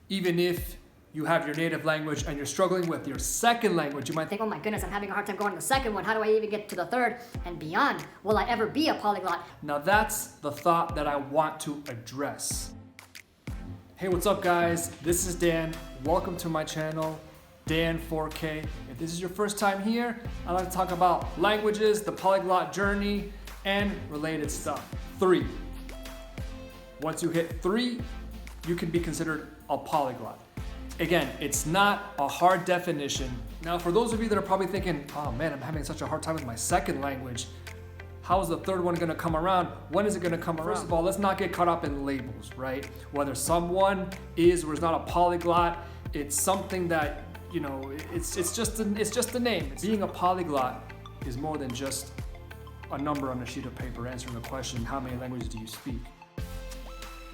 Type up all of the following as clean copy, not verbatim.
Even if you have your native language and you're struggling with your second language, you might think, Oh my goodness, I'm having a hard time going to the second one. How do I even get to the third and beyond? Will I ever be a polyglot? now that's the thought that I want to address. Hey, what's up guys? This is Dan. Welcome to my channel, Dan 4K. If this is your first time here, I like to talk about languages, the polyglot journey, and related stuff. 3. Once you hit 3, you can be considered a polyglot. Again, it's not a hard definition. Now, for those of you that are probably thinking, oh man, I'm having such a hard time with my second language. How is the third one gonna come around? When is it gonna come around? First of all, let's not get caught up in labels, right? Whether someone is or is not a polyglot, it's something that, you know, it's just a name. Being a polyglot is more than just a number on a sheet of paper answering a question, how many languages do you speak?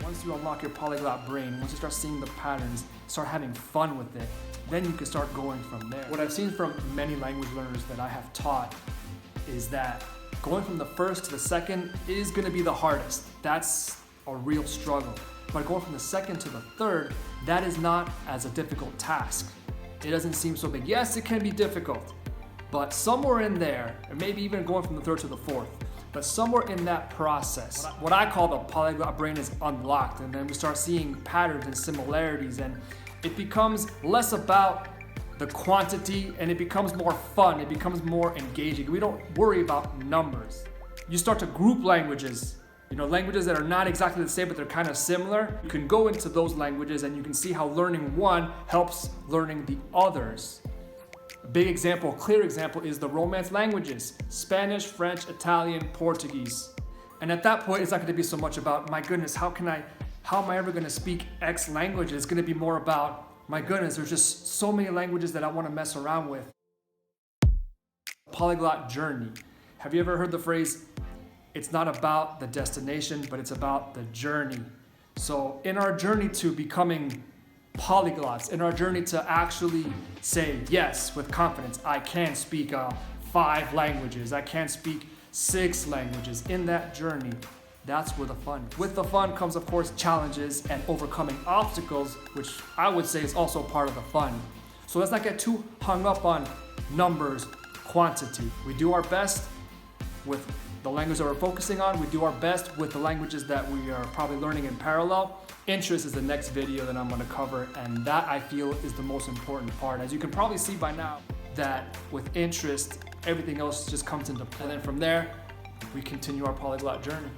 Once you unlock your polyglot brain, once you start seeing the patterns, start having fun with it, then you can start going from there. What I've seen from many language learners that I have taught is that going from the first to the second is gonna be the hardest. That's a real struggle. But going from the second to the third, that is not as a difficult task. It doesn't seem so big. Yes, it can be difficult, but somewhere in there, or maybe even going from the third to the fourth, but somewhere in that process, what I call the polyglot brain is unlocked, and then we start seeing patterns and similarities, and it becomes less about the quantity and it becomes more fun, it becomes more engaging. We don't worry about numbers. You start to group languages, you know, languages that are not exactly the same, but they're kind of similar. You can go into those languages and you can see how learning one helps learning the others. A big example, clear example is the Romance languages, Spanish, French, Italian, Portuguese. And at that point, it's not gonna be so much about, my goodness, how am I ever gonna speak X language? It's gonna be more about, my goodness, there's just so many languages that I wanna mess around with. Polyglot journey. Have you ever heard the phrase, it's not about the destination, but it's about the journey? So in our journey to becoming polyglots, in our journey to actually say yes with confidence, I can speak 5 languages, I can speak 6 languages. In that journey, that's where the fun is. With the fun comes, of course, challenges and overcoming obstacles, which I would say is also part of the fun. So let's not get too hung up on numbers, quantity. We do our best with the language that we're focusing on. We do our best with the languages that we are probably learning in parallel. Interest is the next video that I'm gonna cover, and that I feel is the most important part. As you can probably see by now, that with interest, everything else just comes into play. And then from there, we continue our polyglot journey.